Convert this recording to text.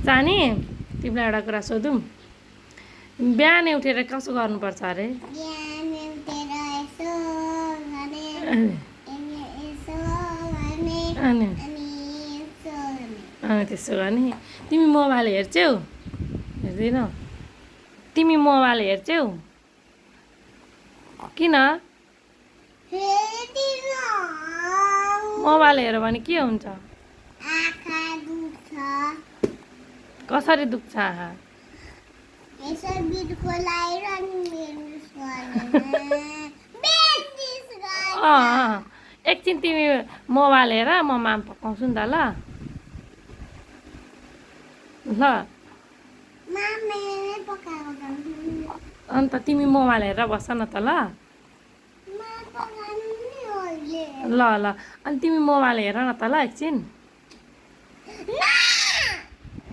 जाने तिमीलाई एउटा कुरा सोधौँ बिहानै उठेर कसो गर्नुपर्छ अरे अनि त्यसो गर्ने तिमी मोबाइल हेर्छौ हेर्दैनौ तिमी मोबाइल हेर्छौ किन मोबाइल हेऱ्यो भने के हुन्छ कसरी दुख्छ आँखा एकछिन तिमी मोबाइल हेर म माम पकाउँछु नि त ल ल अन्त तिमी मोबाइल हेरेर बस्छ न त ल ल ल अनि तिमी मोबाइल हेर न त ल एकछिन